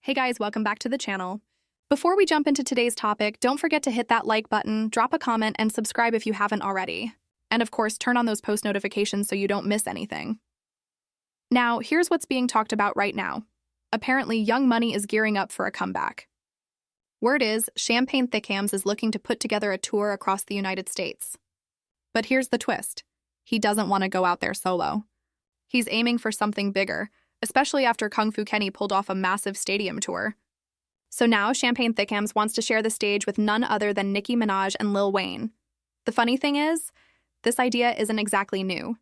Hey guys, welcome back to the channel. Before we jump into today's topic, don't forget to hit that like button, drop a comment, and subscribe if you haven't already. And of course, turn on those post notifications so you don't miss anything. Now, here's what's being talked about right now. Apparently, YoungMoney is gearing up for a comeback. Word is, Champagne Thickhams is looking to put together a tour across the United States. But here's the twist. He doesn't want to go out there solo. He's aiming for something bigger, especially after Kung Fu Kenny pulled off a massive stadium tour. So now Champagne Thickhams wants to share the stage with none other than Nicki Minaj and Lil Wayne. The funny thing is, this idea isn't exactly new.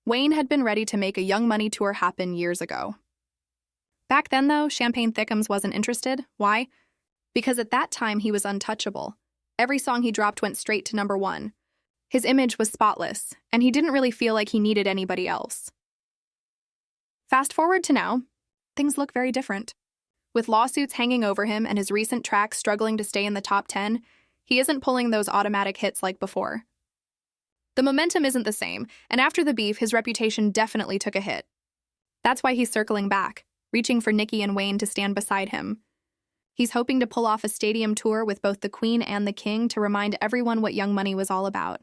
Wayne had been ready to make a YoungMoney tour happen years ago. Back then, though, Champagne Thickhams wasn't interested. Why? Because at that time, he was untouchable. Every song he dropped went straight to #1. His image was spotless, and he didn't really feel like he needed anybody else. Fast forward to now, things look very different. With lawsuits hanging over him and his recent tracks struggling to stay in the top 10, he isn't pulling those automatic hits like before. The momentum isn't the same, and after the beef, his reputation definitely took a hit. That's why he's circling back, reaching for Nicki and Wayne to stand beside him. He's hoping to pull off a stadium tour with both the Queen and the King to remind everyone what YoungMoney was all about.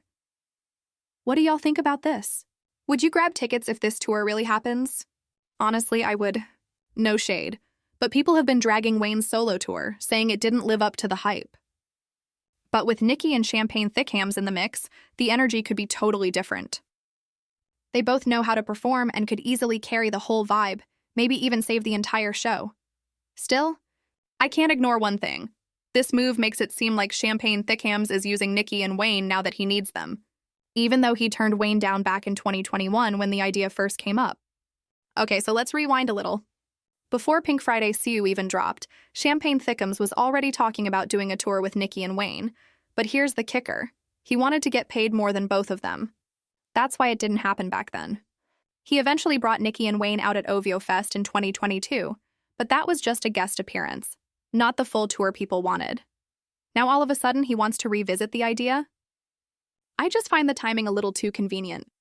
What do y'all think about this? Would you grab tickets if this tour really happens? Honestly, I would. No shade. But people have been dragging Wayne's solo tour, saying it didn't live up to the hype. But with Nicki and Champagne Thickhams in the mix, the energy could be totally different. They both know how to perform and could easily carry the whole vibe, maybe even save the entire show. Still, I can't ignore one thing. This move makes it seem like Champagne Thickhams is using Nicki and Wayne now that he needs them, even though he turned Wayne down back in 2021 when the idea first came up. Okay, so let's rewind a little. Before Pink Friday See You even dropped, Champagne Thickhams was already talking about doing a tour with Nicki and Wayne. But here's the kicker. He wanted to get paid more than both of them. That's why it didn't happen back then. He eventually brought Nicki and Wayne out at OVO Fest in 2022, but that was just a guest appearance, not the full tour people wanted. Now all of a sudden he wants to revisit the idea? I just find the timing a little too convenient.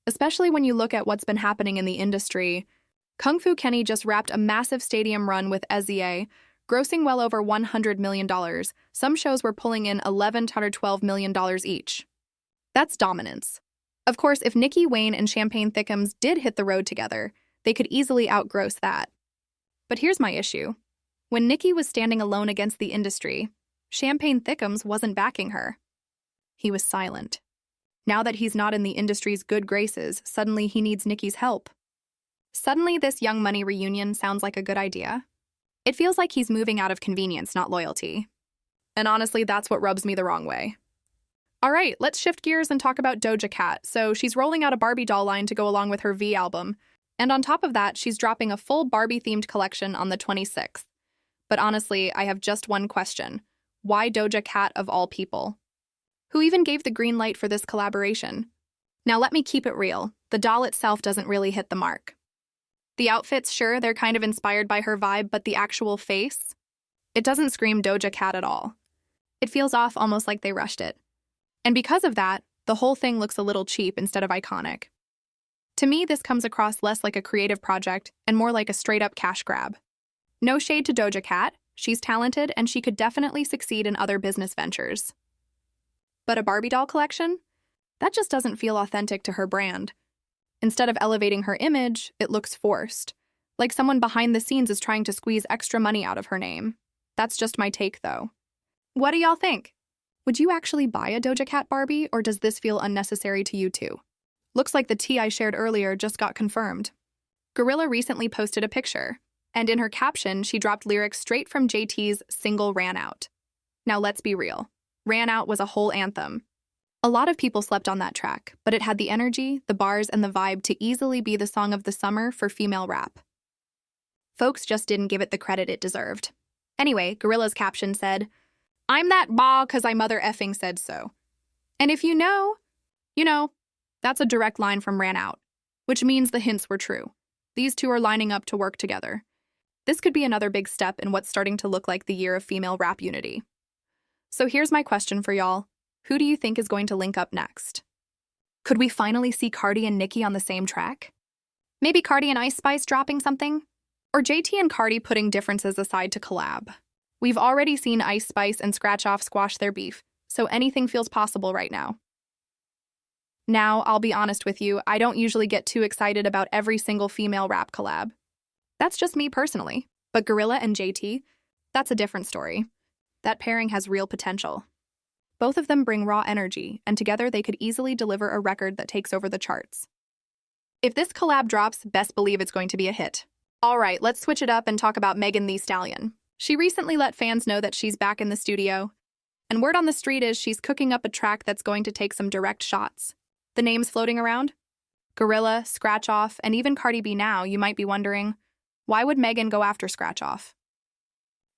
Especially when you look at what's been happening in the industry. Kung Fu Kenny just wrapped a massive stadium run with SZA, grossing well over $100 million. Some shows were pulling in $11 to $12 million each. That's dominance. Of course, if Nicki, Wayne, and Champagne Thickhams did hit the road together, they could easily outgross that. But here's my issue. When Nicki was standing alone against the industry, Champagne Thickhams wasn't backing her. He was silent. Now that he's not in the industry's good graces, suddenly he needs Nicki's help. Suddenly, this YoungMoney reunion sounds like a good idea. It feels like he's moving out of convenience, not loyalty. And honestly, that's what rubs me the wrong way. All right, let's shift gears and talk about Doja Cat. So she's rolling out a Barbie doll line to go along with her V album. And on top of that, she's dropping a full Barbie-themed collection on the 26th. But honestly, I have just one question. Why Doja Cat of all people? Who even gave the green light for this collaboration? Now let me keep it real. The doll itself doesn't really hit the mark. The outfits, sure, they're kind of inspired by her vibe, but the actual face? It doesn't scream Doja Cat at all. It feels off, almost like they rushed it. And because of that, the whole thing looks a little cheap instead of iconic. To me, this comes across less like a creative project and more like a straight-up cash grab. No shade to Doja Cat. She's talented and she could definitely succeed in other business ventures. But a Barbie doll collection? That just doesn't feel authentic to her brand. Instead of elevating her image, it looks forced. Like someone behind the scenes is trying to squeeze extra money out of her name. That's just my take, though. What do y'all think? Would you actually buy a Doja Cat Barbie, or does this feel unnecessary to you too? Looks like the tea I shared earlier just got confirmed. Gorilla recently posted a picture, and in her caption, she dropped lyrics straight from JT's single Ran Out. Now let's be real. Ran Out was a whole anthem. A lot of people slept on that track, but it had the energy, the bars, and the vibe to easily be the song of the summer for female rap. Folks just didn't give it the credit it deserved. Anyway, Gorilla's caption said, "I'm that ba 'cause I mother effing said so." And if you know, you know. That's a direct line from Ran Out, which means the hints were true. These two are lining up to work together. This could be another big step in what's starting to look like the year of female rap unity. So here's my question for y'all. Who do you think is going to link up next? Could we finally see Cardi and Nicki on the same track? Maybe Cardi and Ice Spice dropping something? Or JT and Cardi putting differences aside to collab. We've already seen Ice Spice and Scratch Off squash their beef, so anything feels possible right now. Now, I'll be honest with you, I don't usually get too excited about every single female rap collab. That's just me personally. But Gorilla and JT, that's a different story. That pairing has real potential. Both of them bring raw energy, and together they could easily deliver a record that takes over the charts. If this collab drops, best believe it's going to be a hit. All right, let's switch it up and talk about Megan Thee Stallion. She recently let fans know that she's back in the studio, and word on the street is she's cooking up a track that's going to take some direct shots. The names floating around? Gorilla, Scratch Off, and even Cardi B. Now, you might be wondering, why would Megan go after Scratch Off?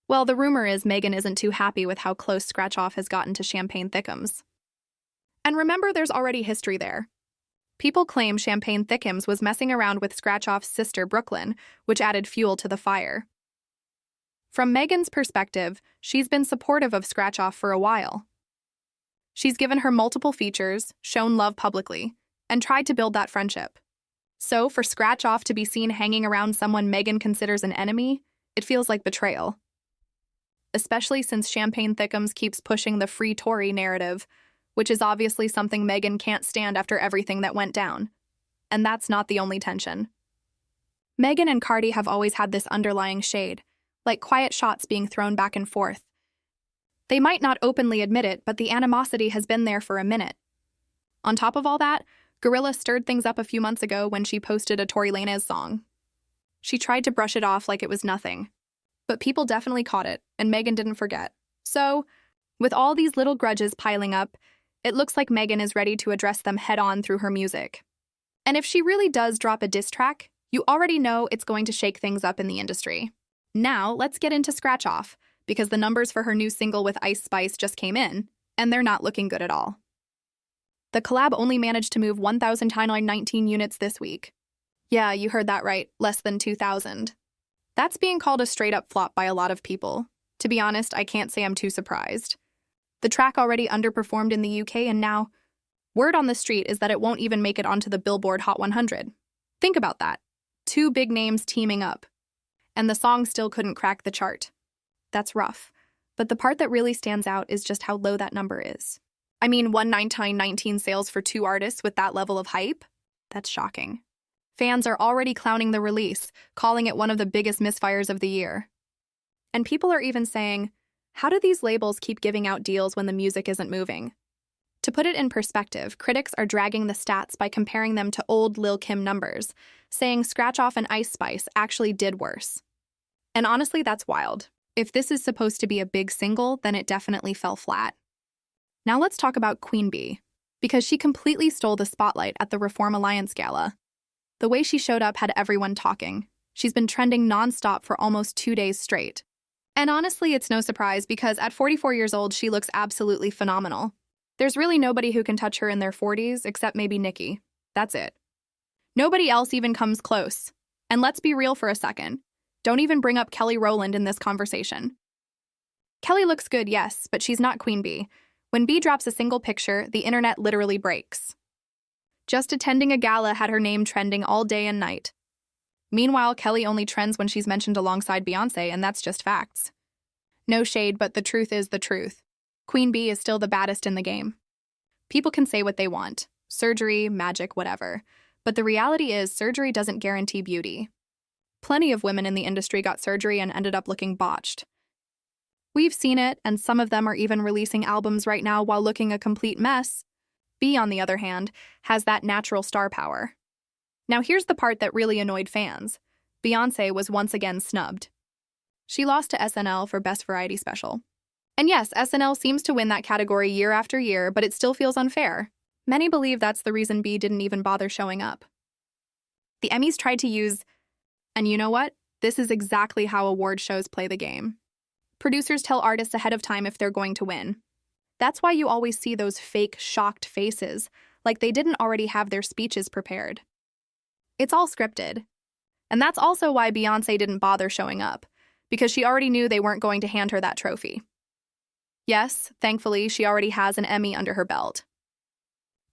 Well, the rumor is Megan isn't too happy with how close Scratch Off has gotten to Champagne Thickhams. And remember, there's already history there. People claim Champagne Thickhams was messing around with Scratch Off's sister Brooklyn, which added fuel to the fire. From Megan's perspective, she's been supportive of Scratch Off for a while. She's given her multiple features, shown love publicly, and tried to build that friendship. So, for Scratch Off to be seen hanging around someone Megan considers an enemy, it feels like betrayal. Especially since Champagne Thickhams keeps pushing the free Tory narrative, which is obviously something Megan can't stand after everything that went down. And that's not the only tension. Megan and Cardi have always had this underlying shade, like quiet shots being thrown back and forth. They might not openly admit it, but the animosity has been there for a minute. On top of all that, Gorilla stirred things up a few months ago when she posted a Tory Lanez song. She tried to brush it off like it was nothing. But people definitely caught it, and Megan didn't forget. So, with all these little grudges piling up, it looks like Megan is ready to address them head-on through her music. And if she really does drop a diss track, you already know it's going to shake things up in the industry. Now, let's get into Scratch Off, because the numbers for her new single with Ice Spice just came in, and they're not looking good at all. The collab only managed to move 1,919 units this week. Yeah, you heard that right, less than 2,000. That's being called a straight-up flop by a lot of people. To be honest, I can't say I'm too surprised. The track already underperformed in the UK, and now, word on the street is that it won't even make it onto the Billboard Hot 100. Think about that. Two big names teaming up. And the song still couldn't crack the chart. That's rough. But the part that really stands out is just how low that number is. I mean, 1,919 sales for two artists with that level of hype? That's shocking. Fans are already clowning the release, calling it one of the biggest misfires of the year. And people are even saying, how do these labels keep giving out deals when the music isn't moving? To put it in perspective, critics are dragging the stats by comparing them to old Lil Kim numbers, saying Scratch Off and Ice Spice actually did worse. And honestly, that's wild. If this is supposed to be a big single, then it definitely fell flat. Now let's talk about Queen Bee, because she completely stole the spotlight at the Reform Alliance Gala. The way she showed up had everyone talking. She's been trending nonstop for almost 2 days straight. And honestly, it's no surprise because at 44 years old, she looks absolutely phenomenal. There's really nobody who can touch her in their 40s except maybe Nicki. That's it. Nobody else even comes close. And let's be real for a second. Don't even bring up Kelly Rowland in this conversation. Kelly looks good, yes, but she's not Queen Bee. When Bee drops a single picture, the internet literally breaks. Just attending a gala had her name trending all day and night. Meanwhile, Kelly only trends when she's mentioned alongside Beyoncé, and that's just facts. No shade, but the truth is the truth. Queen Bee is still the baddest in the game. People can say what they want. Surgery, magic, whatever. But the reality is, surgery doesn't guarantee beauty. Plenty of women in the industry got surgery and ended up looking botched. We've seen it, and some of them are even releasing albums right now while looking a complete mess. Bee, on the other hand, has that natural star power. Now here's the part that really annoyed fans. Beyoncé was once again snubbed. She lost to SNL for Best Variety Special. And yes, SNL seems to win that category year after year, but it still feels unfair. Many believe that's the reason Bee didn't even bother showing up. The Emmys tried to use, and you know what? This is exactly how award shows play the game. Producers tell artists ahead of time if they're going to win. That's why you always see those fake, shocked faces, like they didn't already have their speeches prepared. It's all scripted. And that's also why Beyoncé didn't bother showing up, because she already knew they weren't going to hand her that trophy. Yes, thankfully, she already has an Emmy under her belt.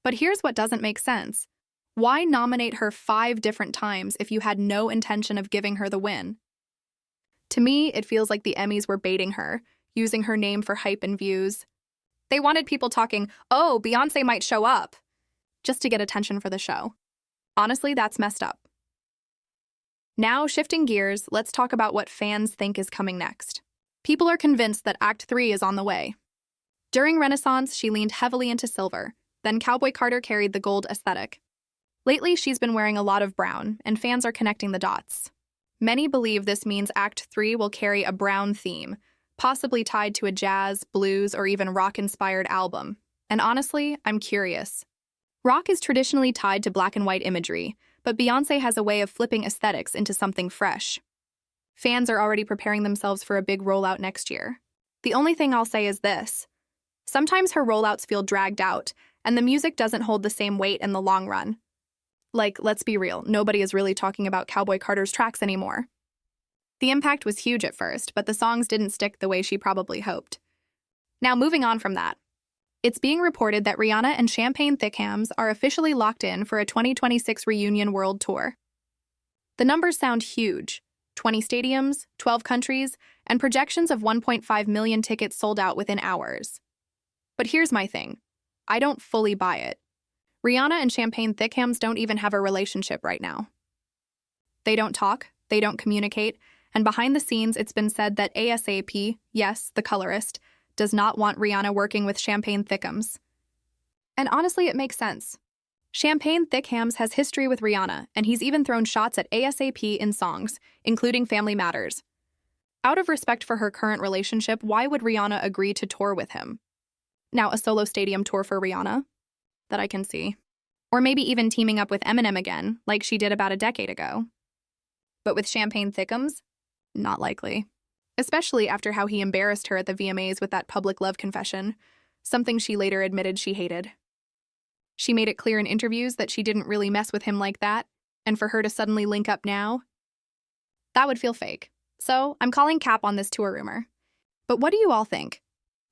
But here's what doesn't make sense. Why nominate her 5 different times if you had no intention of giving her the win? To me, it feels like the Emmys were baiting her, using her name for hype and views. They wanted people talking, "Oh, Beyoncé might show up," just to get attention for the show. Honestly, that's messed up. Now, shifting gears, let's talk about what fans think is coming next. People are convinced that Act 3 is on the way. During Renaissance, she leaned heavily into silver. Then Cowboy Carter carried the gold aesthetic. Lately, she's been wearing a lot of brown, and fans are connecting the dots. Many believe this means Act 3 will carry a brown theme, possibly tied to a jazz, blues, or even rock-inspired album. And honestly, I'm curious. Rock is traditionally tied to black and white imagery, but Beyoncé has a way of flipping aesthetics into something fresh. Fans are already preparing themselves for a big rollout next year. The only thing I'll say is this. Sometimes her rollouts feel dragged out, and the music doesn't hold the same weight in the long run. Like, let's be real, nobody is really talking about Cowboy Carter's tracks anymore. The impact was huge at first, but the songs didn't stick the way she probably hoped. Now, moving on from that. It's being reported that Rihanna and Champagne Thickhams are officially locked in for a 2026 reunion world tour. The numbers sound huge. 20 stadiums, 12 countries, and projections of 1.5 million tickets sold out within hours. But here's my thing. I don't fully buy it. Rihanna and Champagne Thickhams don't even have a relationship right now. They don't talk, they don't communicate, and behind the scenes it's been said that ASAP, yes, the colorist, does not want Rihanna working with Champagne Thickhams. And honestly, it makes sense. Champagne Thickhams has history with Rihanna, and he's even thrown shots at ASAP in songs, including Family Matters. Out of respect for her current relationship, why would Rihanna agree to tour with him? Now, a solo stadium tour for Rihanna? That I can see. Or maybe even teaming up with Eminem again, like she did about a decade ago. But with Champagne Thickhams? Not likely. Especially after how he embarrassed her at the VMAs with that public love confession, something she later admitted she hated. She made it clear in interviews that she didn't really mess with him like that, and for her to suddenly link up now? That would feel fake. So, I'm calling cap on this tour rumor. But what do you all think?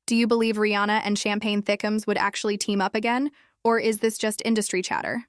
Do you believe Rihanna and Champagne Thickhams would actually team up again, or is this just industry chatter?